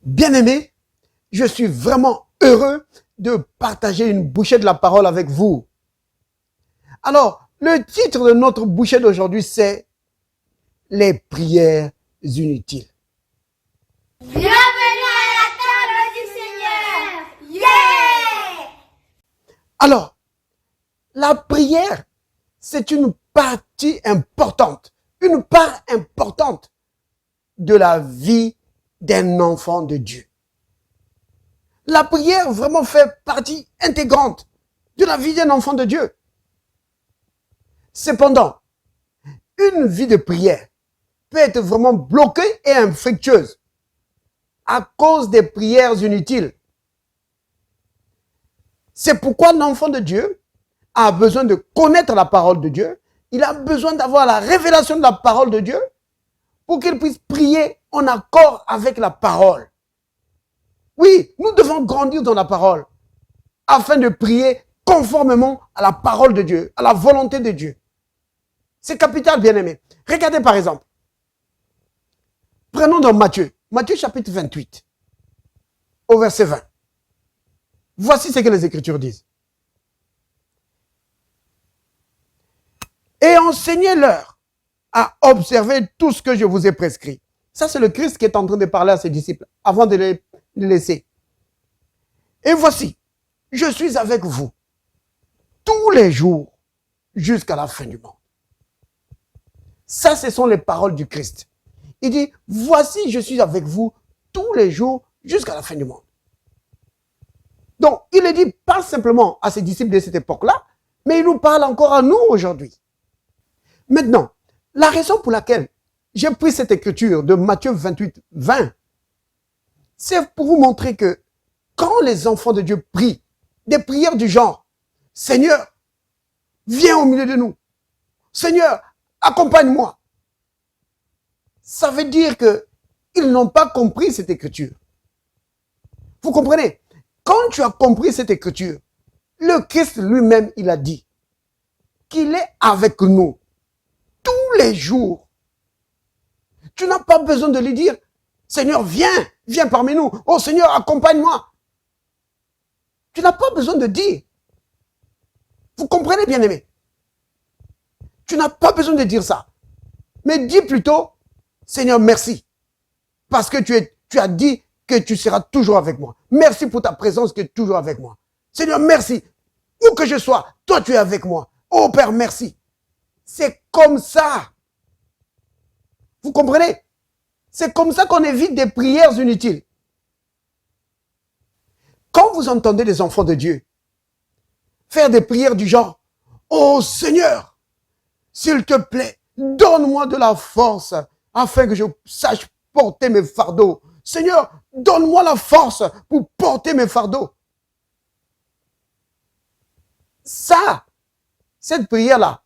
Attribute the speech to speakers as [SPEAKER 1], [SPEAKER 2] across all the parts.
[SPEAKER 1] Bien-aimés, je suis vraiment heureux de partager une bouchée de la parole avec vous. Alors, le titre de notre bouchée d'aujourd'hui, c'est « Les prières inutiles ».
[SPEAKER 2] Bienvenue à la table du Seigneur. Yeah!
[SPEAKER 1] Alors, la prière, c'est une partie importante, une part importante de la vie d'un enfant de Dieu. La prière vraiment fait partie intégrante de la vie d'un enfant de Dieu. Cependant, une vie de prière peut être vraiment bloquée et infructueuse à cause des prières inutiles. C'est pourquoi l'enfant de Dieu a besoin de connaître la parole de Dieu. Il a besoin d'avoir la révélation de la parole de Dieu pour qu'il puisse prier en accord avec la parole. Oui, nous devons grandir dans la parole afin de prier conformément à la parole de Dieu, à la volonté de Dieu. C'est capital, bien-aimé. Regardez par exemple. Prenons dans Matthieu chapitre 28, au verset 20. Voici ce que les Écritures disent. Et enseignez-leur à observer tout ce que je vous ai prescrit. Ça, c'est le Christ qui est en train de parler à ses disciples avant de les laisser. Et voici, je suis avec vous tous les jours jusqu'à la fin du monde. Ça, ce sont les paroles du Christ. Il dit, voici, je suis avec vous tous les jours jusqu'à la fin du monde. Donc, il le dit pas simplement à ses disciples de cette époque-là, mais il nous parle encore à nous aujourd'hui. Maintenant, la raison pour laquelle j'ai pris cette écriture de Matthieu 28, 20, c'est pour vous montrer que quand les enfants de Dieu prient, des prières du genre, Seigneur, viens au milieu de nous. Seigneur, accompagne-moi. Ça veut dire qu'ils n'ont pas compris cette écriture. Vous comprenez? Quand tu as compris cette écriture, le Christ lui-même, il a dit qu'il est avec nous tous les jours. Tu n'as pas besoin de lui dire, Seigneur, viens parmi nous. Oh Seigneur, accompagne-moi. Tu n'as pas besoin de dire. Vous comprenez, bien-aimé? Tu n'as pas besoin de dire ça. Mais dis plutôt, Seigneur, merci. Parce que tu as dit que tu seras toujours avec moi. Merci pour ta présence qui est toujours avec moi. Seigneur, merci. Où que je sois, toi tu es avec moi. Oh Père, merci. C'est comme ça. Vous comprenez? C'est comme ça qu'on évite des prières inutiles. Quand vous entendez des enfants de Dieu faire des prières du genre, oh Seigneur, s'il te plaît, donne-moi de la force afin que je sache porter mes fardeaux. Seigneur, donne-moi la force pour porter mes fardeaux. Ça, cette prière-là,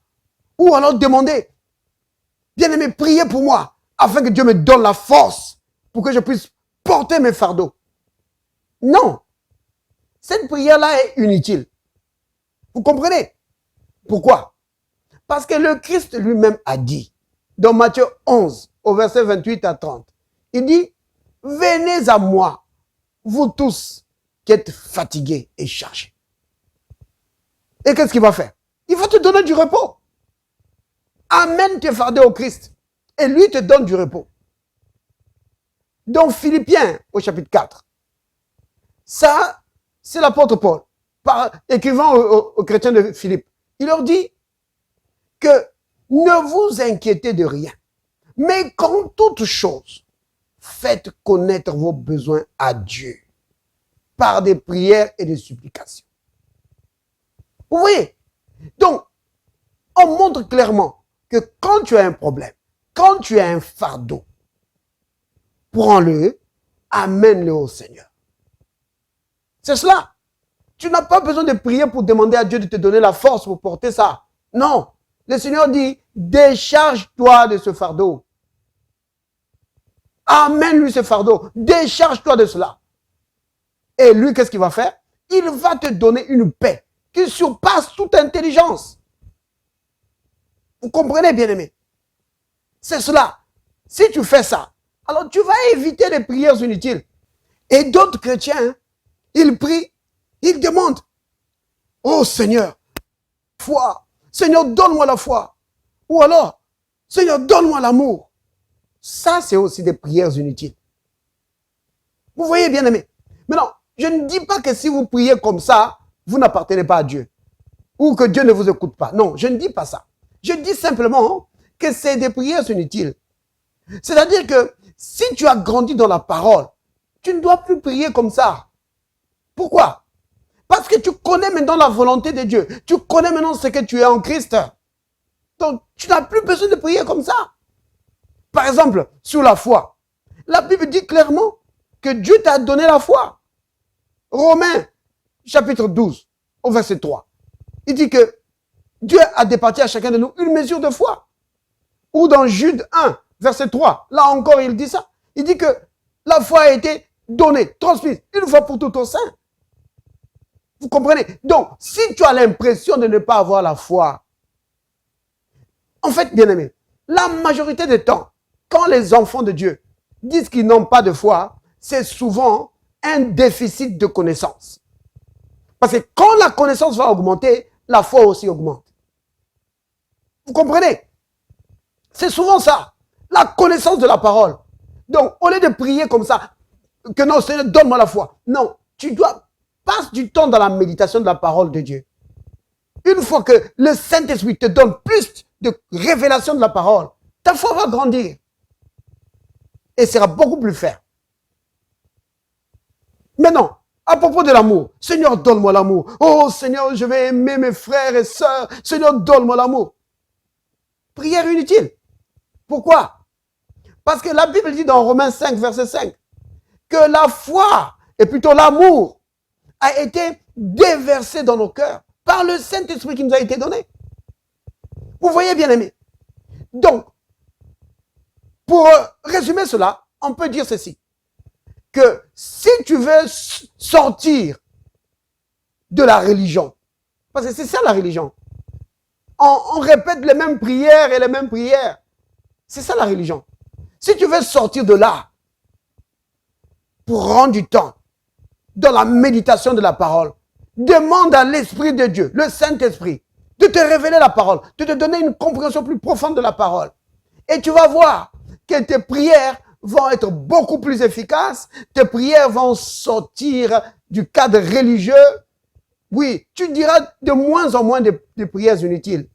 [SPEAKER 1] ou alors demander, bien-aimé, priez pour moi afin que Dieu me donne la force pour que je puisse porter mes fardeaux. Non, cette prière-là est inutile. Vous comprenez? Pourquoi? Parce que le Christ lui-même a dit, dans Matthieu 11, au verset 28 à 30, il dit, venez à moi, vous tous qui êtes fatigués et chargés. Et qu'est-ce qu'il va faire? Il va te donner du repos. Amène tes fardeaux au Christ. Et lui te donne du repos. Dans Philippiens, au chapitre 4, ça, c'est l'apôtre Paul, écrivant aux chrétiens de Philippe. Il leur dit que ne vous inquiétez de rien, mais qu'en toute chose, faites connaître vos besoins à Dieu par des prières et des supplications. Vous voyez? Donc, on montre clairement que quand tu as un problème, quand tu as un fardeau, prends-le, amène-le au Seigneur. C'est cela. Tu n'as pas besoin de prier pour demander à Dieu de te donner la force pour porter ça. Non. Le Seigneur dit, décharge-toi de ce fardeau. Amène-lui ce fardeau. Décharge-toi de cela. Et lui, qu'est-ce qu'il va faire? Il va te donner une paix qui surpasse toute intelligence. Vous comprenez, bien-aimé? C'est cela. Si tu fais ça, alors tu vas éviter les prières inutiles. Et d'autres chrétiens, ils prient, ils demandent, oh Seigneur, foi, Seigneur, donne-moi la foi. Ou alors, Seigneur, donne-moi l'amour. Ça, c'est aussi des prières inutiles. Vous voyez, bien aimé. Maintenant, je ne dis pas que si vous priez comme ça, vous n'appartenez pas à Dieu. Ou que Dieu ne vous écoute pas. Non, je ne dis pas ça. Je dis simplement que c'est des prières inutiles. C'est-à-dire que si tu as grandi dans la parole, tu ne dois plus prier comme ça. Pourquoi? Parce que tu connais maintenant la volonté de Dieu. Tu connais maintenant ce que tu es en Christ. Donc, tu n'as plus besoin de prier comme ça. Par exemple, sur la foi. La Bible dit clairement que Dieu t'a donné la foi. Romains, chapitre 12, au verset 3. Il dit que Dieu a départi à chacun de nous une mesure de foi. Ou dans Jude 1, verset 3, là encore il dit ça. Il dit que la foi a été donnée, transmise, une fois pour toutes au sein. Vous comprenez? Donc, si tu as l'impression de ne pas avoir la foi, en fait, bien aimé, la majorité des temps, quand les enfants de Dieu disent qu'ils n'ont pas de foi, c'est souvent un déficit de connaissance. Parce que quand la connaissance va augmenter, la foi aussi augmente. Vous comprenez? C'est souvent ça, la connaissance de la parole. Donc, au lieu de prier comme ça, que non, Seigneur, donne-moi la foi. Non, tu dois passer du temps dans la méditation de la parole de Dieu. Une fois que le Saint-Esprit te donne plus de révélation de la parole, ta foi va grandir. Et sera beaucoup plus ferme. Maintenant, à propos de l'amour, Seigneur, donne-moi l'amour. Oh Seigneur, je vais aimer mes frères et sœurs. Seigneur, donne-moi l'amour. Prière inutile. Pourquoi? Parce que la Bible dit dans Romains 5, verset 5, que la foi, et plutôt l'amour, a été déversé dans nos cœurs par le Saint-Esprit qui nous a été donné. Vous voyez, bien aimé. Donc, pour résumer cela, on peut dire ceci, que si tu veux sortir de la religion, parce que c'est ça la religion, on répète les mêmes prières et les mêmes prières, c'est ça la religion. Si tu veux sortir de là, pour rendre du temps dans la méditation de la parole, demande à l'Esprit de Dieu, le Saint-Esprit, de te révéler la parole, de te donner une compréhension plus profonde de la parole. Et tu vas voir que tes prières vont être beaucoup plus efficaces, tes prières vont sortir du cadre religieux. Oui, tu diras de moins en moins de prières inutiles.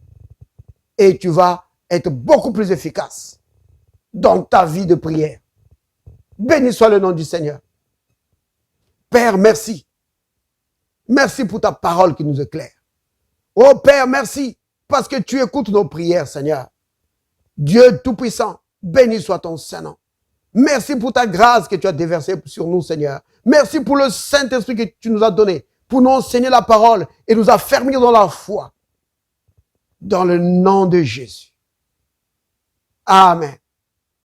[SPEAKER 1] Et tu vas être beaucoup plus efficace dans ta vie de prière. Béni soit le nom du Seigneur. Père, merci. Merci pour ta parole qui nous éclaire. Oh Père, merci parce que tu écoutes nos prières, Seigneur. Dieu Tout-Puissant, béni soit ton Saint-Nom. Merci pour ta grâce que tu as déversée sur nous, Seigneur. Merci pour le Saint-Esprit que tu nous as donné pour nous enseigner la parole et nous affermir dans la foi. Dans le nom de Jésus. Amen.